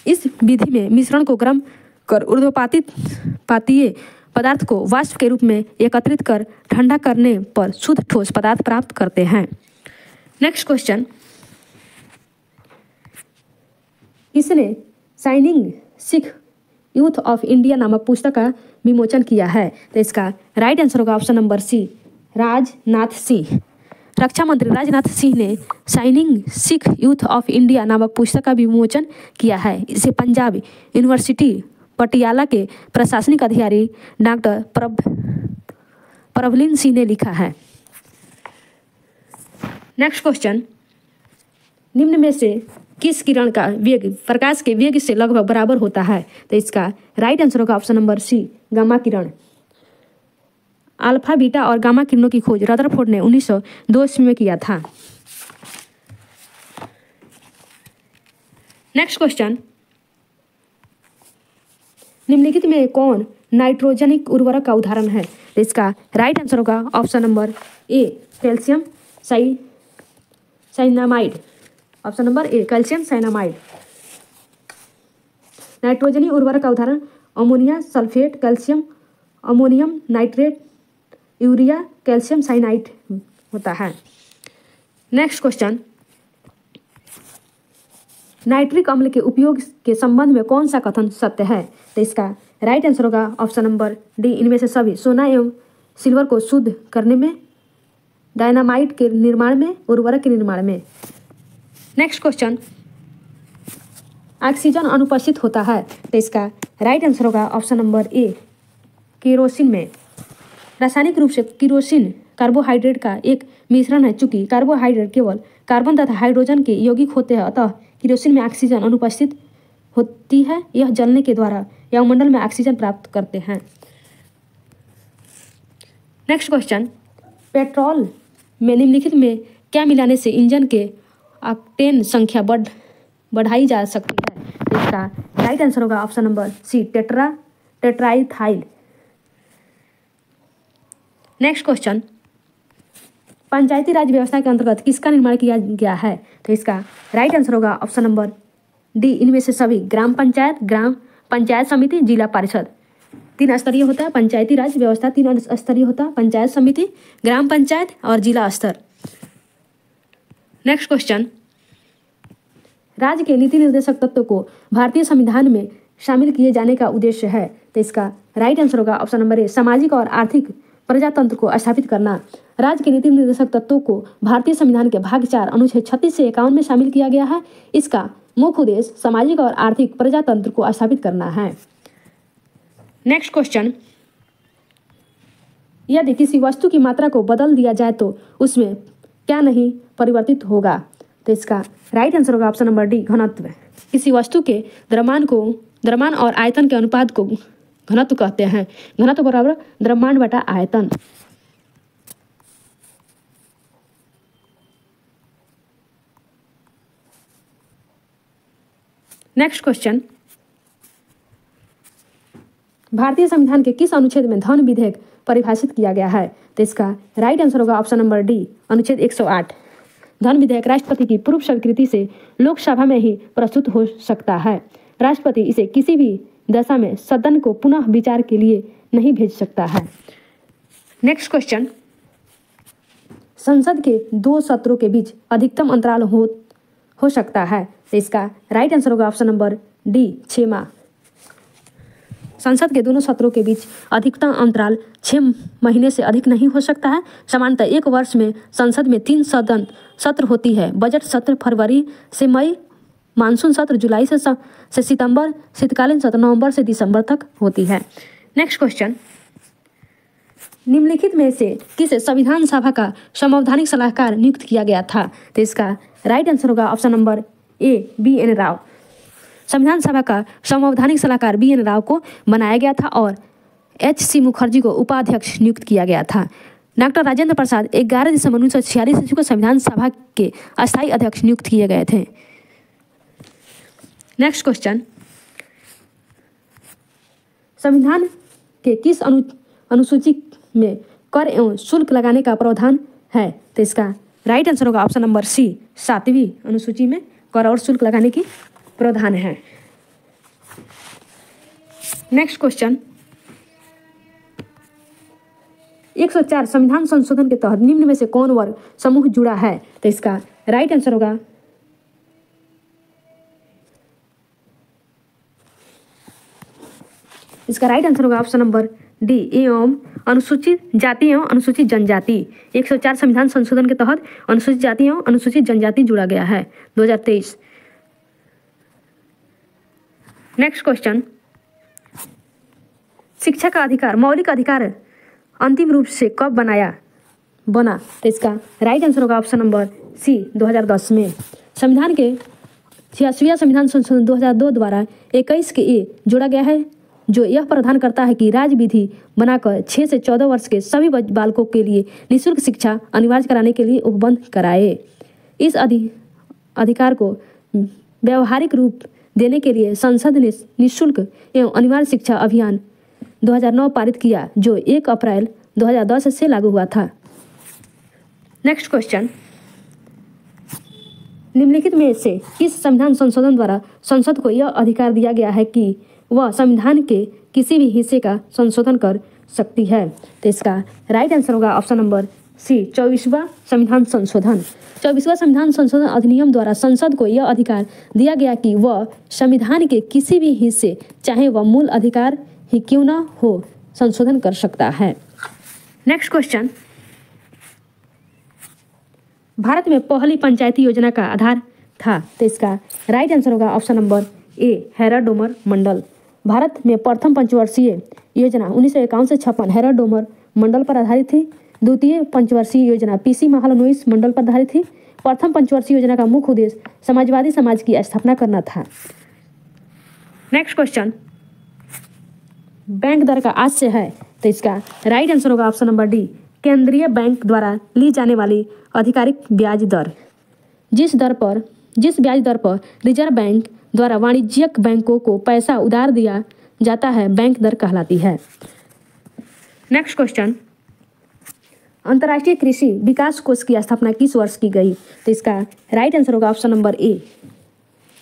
इस विधि में मिश्रण को गर्म कर ऊर्ध्वपातीय पदार्थ को वाष्प के रूप में एकत्रित कर ठंडा करने पर शुद्ध ठोस पदार्थ प्राप्त करते हैं। नेक्स्ट क्वेश्चन, किसने shining Sikh youth of India नामक पुस्तक का विमोचन किया है? तो इसका राइट आंसर होगा option number C, Rajnath Singh. रक्षा मंत्री राजनाथ सिंह ने shining Sikh youth of India नामक पुस्तक का विमोचन किया है। इसे पंजाब यूनिवर्सिटी पटियाला के प्रशासनिक अधिकारी डॉक्टर प्रभलिन सिंह ने लिखा है। नेक्स्ट क्वेश्चन, निम्न में से किस किरण का वेग प्रकाश के वेग से लगभग बराबर होता है? तो इसका राइट आंसर होगा ऑप्शन नंबर सी, गामा किरण। अल्फा, बीटा और गामा किरणों की खोज रदरफोर्ड ने 1902 ईस्वी में किया था। नेक्स्ट क्वेश्चन, निम्नलिखित में कौन नाइट्रोजनिक उर्वरक का उदाहरण है? तो इसका राइट आंसर होगा option number A, calcium cyanamide. Option number A, calcium cyanamide. नाइट्रोजनी उर्वरक का उदाहरण ammonia sulphate, calcium ammonium nitrate, urea calcium cyanide होता है। नेक्स्ट क्वेश्चन, नाइट्रिक अम्ल के उपयोग के संबंध में कौन सा कथन सत्य है? तो इसका राइट आंसर होगा ऑप्शन नंबर डी, इनमें से सभी। सोना एवं सिल्वर को शुद्ध करने में, डायनामाइट के निर्माण में, उर्वरक के निर्माण में। नेक्स्ट क्वेश्चन, ऑक्सीजन अनुपस्थित होता है। तो इसका राइट आंसर होगा ऑप्शन नंबर ए, केरोसिन में। रासायनिक रूप से केरोसिन कार्बोहाइड्रेट का एक मिश्रण है। चूंकि कार्बोहाइड्रेट केवल कार्बन तथा हाइड्रोजन के यौगिक होते हैं, अतः केरोसिन में ऑक्सीजन अनुपस्थित होती है। यह जलने के द्वारा वायुमंडल में ऑक्सीजन प्राप्त करते हैं। नेक्स्ट क्वेश्चन, पेट्रोल में निम्नलिखित में क्या मिलाने से इंजन के ऑक्टेन संख्या बढ़ाई जा सकती है? इसका राइट आंसर होगा option number C, tetraethyl. Next question, पंचायती राज व्यवस्था के अंतर्गत किसका निर्माण किया गया है? तो इसका राइट आंसर होगा ऑप्शन नंबर डी, इनमें से सभी। ग्राम पंचायत समिति, जिला परिषद। 3 स्तरीय होता है पंचायती राज व्यवस्था, 3 स्तरीय होता है पंचायत समिति, ग्राम पंचायत और जिला स्तर। नेक्स्ट क्वेश्चन, राज्य के नीति निर्देशक तत्वों को भारतीय संविधान में शामिल किए जाने का उद्देश्य है। तो इसका राइट आंसर होगा ऑप्शन नंबर ए, सामाजिक और आर्थिक प्रजातंत्र को स्थापित करना। राज्य के नीति निर्देशक तत्वों को भारतीय संविधान के भाग 4 अनुच्छेद 36 से 51 में शामिल किया गया है। इसका मुख्य उद्देश्य सामाजिक और आर्थिक प्रजातंत्र को स्थापित करना है। नेक्स्ट क्वेश्चन, यदि किसी वस्तु की मात्रा को बदल दिया जाए तो उसमें क्या नहीं परिवर्तित होगा? तो इसका राइट आंसर होगा ऑप्शन नंबर डी, घनत्व। किसी वस्तु के द्रव्यमान और आयतन के अनुपात को घनत्व कहते हैं। घनत्व बराबर द्रव्यमान बटा आयतन। नेक्स्ट क्वेश्चन, भारतीय संविधान के किस अनुच्छेद में धन विधेयक परिभाषित किया गया है? तो इसका राइट आंसर होगा ऑप्शन नंबर डी, अनुच्छेद 108। धन विधेयक राष्ट्रपति की पूर्व स्वीकृति से लोकसभा में ही प्रस्तुत हो सकता है। राष्ट्रपति इसे किसी भी दशा में सदन को पुनः विचार के लिए नहीं भेज सकता है। नेक्स्ट क्वेश्चन, संसद के 2 सत्रों के बीच अधिकतम अंतराल हो सकता है। तो इसका राइट आंसर होगा ऑप्शन नंबर डी, 6 माह। संसद के दोनों सत्रों के बीच अधिकतम अंतराल 6 महीने से अधिक नहीं हो सकता है। सामान्यतः 1 वर्ष में संसद में 3 सदन सत्र होती है। बजट सत्र फरवरी से मई, मानसून सत्र जुलाई से सितंबर, शीतकालीन सत्र नवंबर से दिसंबर तक होती है। नेक्स्ट क्वेश्चन, निम्नलिखित में से किस संविधान सभा का संवैधानिक सलाहकार नियुक्त किया गया था? तो इसका राइट आंसर होगा ऑप्शन नंबर ए, BN राव। संविधान सभा का संवैधानिक सलाहकार BN राव को बनाया गया था और HC मुखर्जी को उपाध्यक्ष नियुक्त किया गया था। डॉक्टर राजेंद्र प्रसाद 11 दिसंबर 1946 ईस्वी को संविधान सभा के अस्थायी अध्यक्ष नियुक्त किए गए थे। नेक्स्ट क्वेश्चन, संविधान के किस अनुसूची में कर एवं शुल्क लगाने का प्रावधान है? तो इसका राइट आंसर होगा ऑप्शन नंबर सी, 7वीं अनुसूची में कर और शुल्क लगाने की प्रावधान है। नेक्स्ट क्वेश्चन, 104 संविधान संशोधन के तहत निम्न में से कौन वर्ग समूह जुड़ा है? तो इसका राइट आंसर होगा ऑप्शन नंबर डी, एवं अनुसूचित जाति एवं अनुसूचित जनजाति। 104 संविधान संशोधन के तहत अनुसूचित जाति एवं अनुसूचित जनजाति जुड़ा गया है 2023। नेक्स्ट क्वेश्चन, शिक्षा का अधिकार मौलिक अधिकार अंतिम रूप से कब बना? तो इसका राइट आंसर होगा ऑप्शन नंबर सी, 2010 में। संविधान के 86वां संविधान संशोधन 2002 द्वारा 21 के ए जोड़ा गया है, जो यह प्रावधान करता है कि राज्य विधि बनाकर 6 से 14 वर्ष के सभी बालकों के लिए निःशुल्क शिक्षा अनिवार्य कराने के लिए उपबंध कराए। इस अधिकार को व्यावहारिक रूप देने के लिए संसद ने निःशुल्क एवं अनिवार्य शिक्षा अभियान 2009 पारित किया, जो 1 अप्रैल 2010 से लागू हुआ था। नेक्स्ट क्वेश्चन, निम्नलिखित में से किस संविधान संशोधन द्वारा संसद को यह अधिकार दिया गया है कि वह संविधान के किसी भी हिस्से का संशोधन कर सकती है? तो इसका राइट आंसर होगा ऑप्शन नंबर सी, 24वां संविधान संशोधन। 24वां संविधान संशोधन अधिनियम द्वारा संसद को यह अधिकार दिया गया कि वह संविधान के किसी भी हिस्से, चाहे वह मूल अधिकार ही क्यों ना हो, संशोधन कर सकता है। नेक्स्ट क्वेश्चन, भारत में पहली पंचायती योजना का आधार था? तो इसका राइट आंसर होगा ऑप्शन नंबर ए, हैरड डोमर मंडल। भारत में प्रथम पंचवर्षीय योजना 1951 से 56 हैरड डोमर मंडल पर आधारित थी। द्वितीय पंचवर्षीय योजना PC महालनोबिस मंडल पर आधारित थी। प्रथम पंचवर्षीय योजना का मुख्य उद्देश्य समाजवादी समाज की स्थापना करना था। नेक्स्ट क्वेश्चन, बैंक दर का आज से है? तो इसका राइट आंसर होगा ऑप्शन नंबर डी, केंद्रीय बैंक द्वारा ली जाने वाली आधिकारिक ब्याज दर। जिस ब्याज दर पर रिजर्व बैंक द्वारा वाणिज्यिक बैंकों को पैसा उधार दिया जाता है, बैंक दर कहलाती है। नेक्स्ट क्वेश्चन, अंतर्राष्ट्रीय कृषि विकास कोष की स्थापना किस वर्ष की गई? तो इसका राइट आंसर होगा ऑप्शन नंबर ए,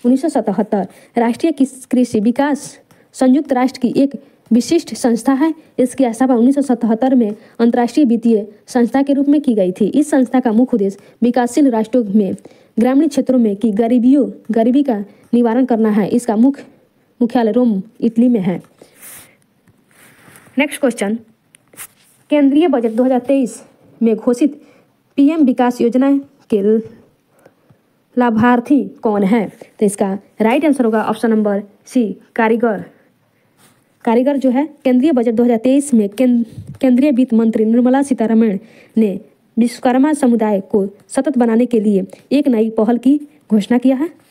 1977। राष्ट्रीय कृषि विकास संयुक्त राष्ट्र की एक विशिष्ट संस्था है। इसकी स्थापना 1977 में अंतर्राष्ट्रीय वित्तीय संस्था के रूप में की गई थी। इस संस्था का मुख्य उद्देश्य विकासशील राष्ट्रों में ग्रामीण क्षेत्रों में की गरीबी का निवारण करना है। इसका मुख्यालय रोम, इटली में है। नेक्स्ट क्वेश्चन, केंद्रीय बजट 2023 में घोषित PM विकास योजना के लाभार्थी कौन है? तो इसका राइट आंसर होगा ऑप्शन नंबर सी, कारीगर जो है। केंद्रीय बजट 2023 में केंद्रीय वित्त मंत्री निर्मला सीतारमण ने विश्वकर्मा समुदाय को सतत बनाने के लिए एक नई पहल की घोषणा किया है।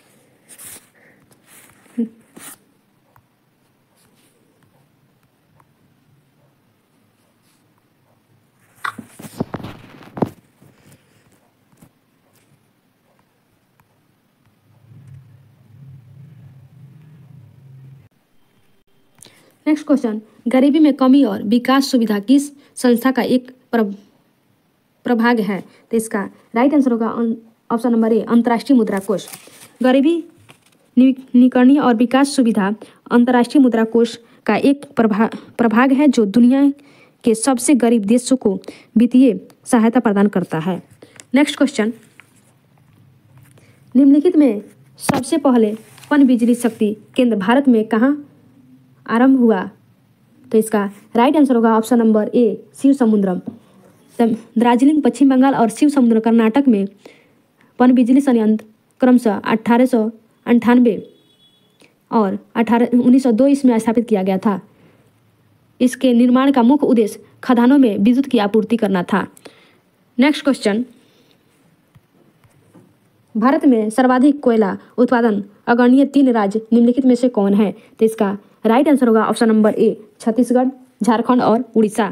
नेक्स्ट क्वेश्चन, गरीबी में कमी और विकास सुविधा किस संस्था का एक प्रभाग है? तो इसका राइट आंसर होगा ऑप्शन नंबर ए, अंतर्राष्ट्रीय मुद्रा कोष। गरीबी निवारण और विकास सुविधा अंतर्राष्ट्रीय मुद्रा कोष का एक प्रभाग है, जो दुनिया के सबसे गरीब देशों को वित्तीय सहायता प्रदान करता है। नेक्स्ट क्वेश्चन, निम्नलिखित में सबसे पहले पनबिजली शक्ति केंद्र भारत में कहाँ आरंभ हुआ? तो इसका राइट आंसर होगा ऑप्शन नंबर ए, शिव समुद्रम। दार्जिलिंग पश्चिम बंगाल और शिव समुद्र कर्नाटक में पनबिजली संयंत्र क्रमशः 1998 और 1902 ईस्वी स्थापित किया गया था। इसके निर्माण का मुख्य उद्देश्य खदानों में विद्युत की आपूर्ति करना था। नेक्स्ट क्वेश्चन, भारत में सर्वाधिक कोयला उत्पादन अग्रणीय 3 राज्य निम्नलिखित में से कौन है? तो इसका राइट आंसर होगा ऑप्शन नंबर ए, छत्तीसगढ़, झारखंड और उड़ीसा।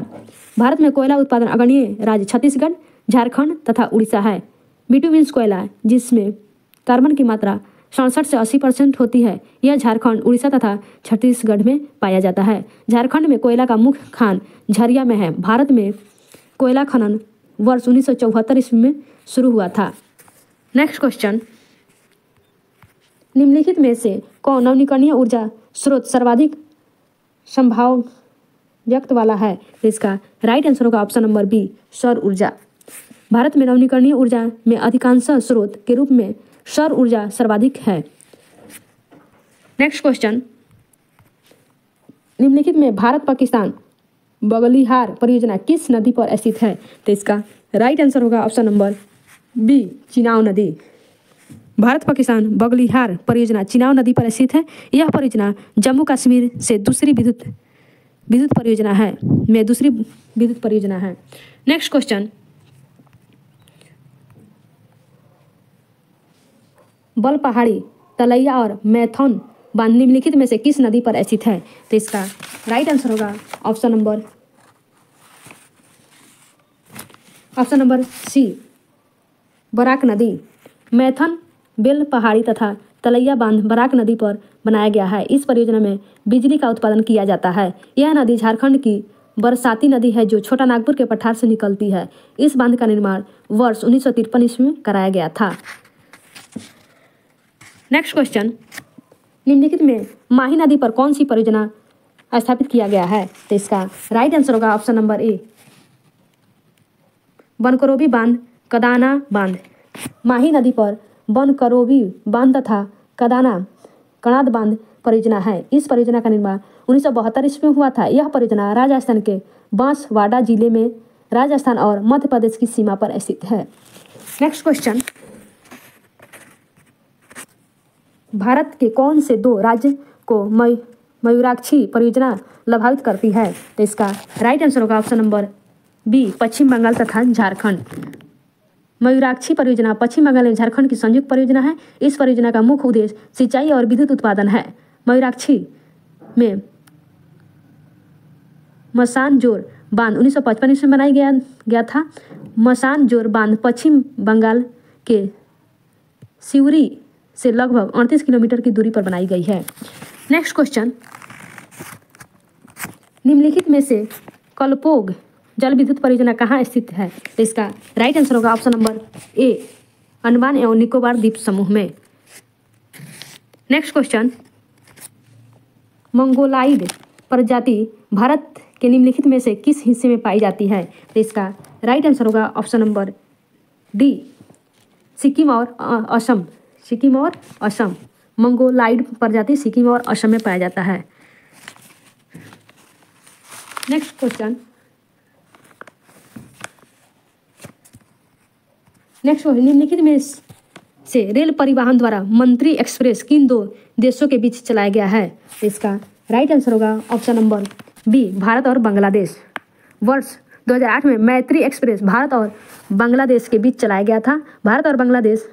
भारत में कोयला उत्पादन अग्रणीय राज्य छत्तीसगढ़, झारखंड तथा उड़ीसा है। बिटुमिन्स कोयला, जिसमें कार्बन की मात्रा 67 से 80% होती है, यह झारखंड, उड़ीसा तथा छत्तीसगढ़ में पाया जाता है। झारखंड में कोयला का मुख्य खान झरिया में है। भारत में कोयला खनन वर्ष 1974 ईस्वी में शुरू हुआ था। नेक्स्ट क्वेश्चन, निम्नलिखित में से कौन नवीकरणीय ऊर्जा स्रोत सर्वाधिक संभाव व्यक्त वाला है? तो इसका राइट आंसर होगा ऑप्शन नंबर बी, सौर ऊर्जा। भारत में नवीकरणीय ऊर्जा में अधिकांश स्रोत के रूप में सौर ऊर्जा सर्वाधिक है। नेक्स्ट क्वेश्चन, निम्नलिखित में भारत पाकिस्तान बगलिहार परियोजना किस नदी पर स्थित है? तो इसका राइट आंसर होगा ऑप्शन नंबर बी, चिनाब नदी। भारत पाकिस्तान बगलिहार परियोजना चिनाब नदी पर स्थित है। यह परियोजना जम्मू कश्मीर से दूसरी विद्युत परियोजना है। नेक्स्ट क्वेश्चन, बल पहाड़ी, तलैया और मैथन बांध निम्नलिखित में से किस नदी पर स्थित है? तो इसका राइट आंसर होगा ऑप्शन नंबर सी, बराक नदी। मैथन बेल पहाड़ी तथा तलैया बांध बराक नदी पर बनाया गया है। इस परियोजना में बिजली का उत्पादन किया जाता है। यह नदी झारखंड की बरसाती नदी है जो छोटा नागपुर के पठार से निकलती है। इस बांध का निर्माण वर्ष 1953 ईस्वी में कराया गया था। नेक्स्ट क्वेश्चन, निम्नलिखित में माही नदी पर कौन सी परियोजना स्थापित किया गया है? तो इसका राइट आंसर होगा ऑप्शन नंबर ए, बनकरोबी बांध, कदाना बांध। माही नदी पर बनकरोबी बांध तथा कणाद बांध परियोजना है। इस परियोजना का निर्माण 1972 ईस्वी में हुआ था। यह परियोजना राजस्थान के बांसवाड़ा जिले में राजस्थान और मध्य प्रदेश की सीमा पर स्थित है। नेक्स्ट क्वेश्चन, भारत के कौन से 2 राज्य को मयूराक्षी परियोजना प्रभावित करती है? तो इसका राइट आंसर होगा ऑप्शन नंबर बी, पश्चिम बंगाल तथा झारखंड। मयूराक्षी परियोजना पश्चिम बंगाल एवं झारखंड की संयुक्त परियोजना है। इस परियोजना का मुख्य उद्देश्य सिंचाई और विद्युत उत्पादन है। मयूराक्षी में मसानजोर बांध 1955 ईस्वी में बनाया गया था। मसानजोर बांध पश्चिम बंगाल के सिवरी से लगभग 38 किलोमीटर की दूरी पर बनाई गई है। नेक्स्ट क्वेश्चन, निम्नलिखित में से कलपोग जल विद्युत परियोजना कहाँ स्थित है? तो इसका राइट आंसर होगा ऑप्शन नंबर ए, अंडमान एवं निकोबार द्वीप समूह में। नेक्स्ट क्वेश्चन, मंगोलाइड प्रजाति भारत के निम्नलिखित में से किस हिस्से में पाई जाती है? तो इसका राइट आंसर होगा ऑप्शन नंबर डी, सिक्किम और असम। मंगोलाइड प्रजाति सिक्किम और असम में पाया जाता है। नेक्स्ट क्वेश्चन, निम्नलिखित में से रेल परिवहन द्वारा मंत्री एक्सप्रेस किन 2 देशों के बीच चलाया गया है? इसका राइट आंसर होगा ऑप्शन नंबर बी, भारत और बांग्लादेश। वर्ष 2008 में मैत्री एक्सप्रेस भारत और बांग्लादेश के बीच चलाया गया था। भारत और बांग्लादेश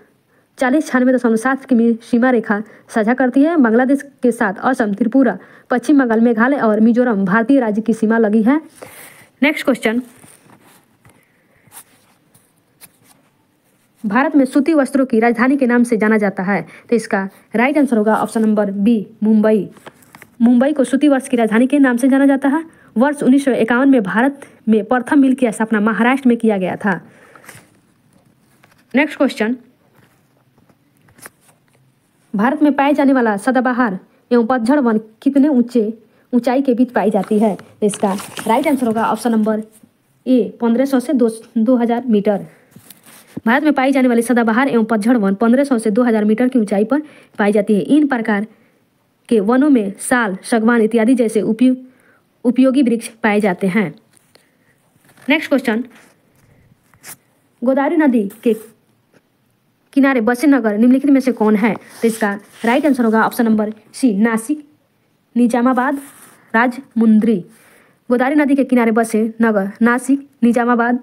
4096.7 की सीमा रेखा साझा करती है। बांग्लादेश के साथ असम, त्रिपुरा, पश्चिम बंगाल, मेघालय और मिजोरम भारतीय राज्य की सीमा लगी है। नेक्स्ट क्वेश्चन, भारत में सूती वस्त्रों की राजधानी के नाम से जाना जाता है। तो इसका राइट आंसर होगा option number B, Mumbai. Mumbai को सूती वस्त्र की राजधानी के नाम से जाना जाता है। वर्ष 1951 में भारत में प्रथम मिल की स्थापना महाराष्ट्र में किया गया था। नेक्स्ट क्वेश्चन, भारत में पाए जाने वाला सदाबहार एवं पतझड़ वन कितने ऊंचाई के बीच पाई जाती है? तो इसका राइट आंसर होगा ऑप्शन नंबर ए, 1500 से 2000 मीटर। भारत में पाई जाने वाली सदाबहार एवं पतझड़ वन 1500 से 2000 मीटर की ऊंचाई पर पाई जाती है। इन प्रकार के वनों में साल, सागवान इत्यादि जैसे उपयोगी वृक्ष पाए जाते हैं। नेक्स्ट क्वेश्चन, गोदावरी नदी के किनारे बसे नगर निम्नलिखित में से कौन है? तो इसका राइट आंसर होगा option number C, Nashik, Nizamabad, Rajahmundry. Godavari नदी के किनारे बसे नगर नासिक, निजामाबाद,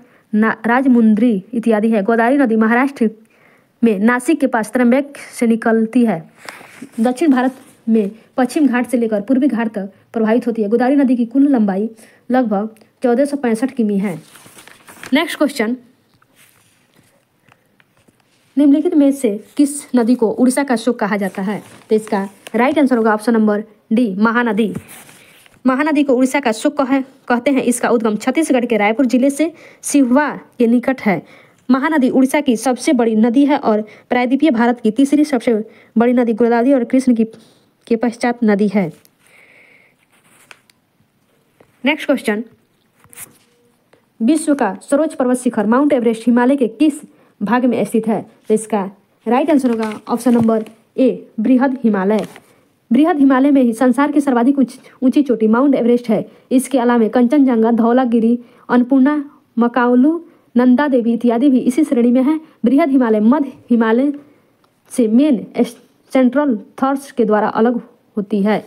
राजमुंद्री इत्यादि है। गोदावरी नदी महाराष्ट्र में नासिक के पास त्रंबक से निकलती है। दक्षिण भारत में पश्चिम घाट से लेकर पूर्वी घाट तक प्रवाहित होती है। गोदावरी नदी की कुल लंबाई लगभग 1465 किमी है। नेक्स्ट क्वेश्चन, निम्नलिखित में से किस नदी को उड़ीसा का शोक कहा जाता है? तो इसका राइट आंसर होगा option number D, Mahanadi. Mahanadi को उड़ीसा का शोक कहते हैं। इसका उद्गम छत्तीसगढ़ के रायपुर जिले से सिहुआ के निकट है। महानदी उड़ीसा की सबसे बड़ी नदी है और प्रायद्वीपीय भारत की तीसरी सबसे बड़ी नदी गोदावरी और कृष्ण के पश्चात नदी है। नेक्स्ट क्वेश्चन, विश्व का सर्वोच्च पर्वत शिखर माउंट एवरेस्ट हिमालय के किस भाग में स्थित है? तो इसका राइट आंसर होगा ऑप्शन नंबर ए, बृहद हिमालय। बृहद हिमालय में ही संसार की सर्वाधिक ऊंची चोटी माउंट एवरेस्ट है। इसके अलावा कंचनजंगा, धौलागिरी, अन्नपूर्णा, मकालू, नंदा देवी इत्यादि भी इसी श्रेणी में है। बृहद हिमालय मध्य हिमालय से मेन सेंट्रल थर्स के द्वारा अलग होती है।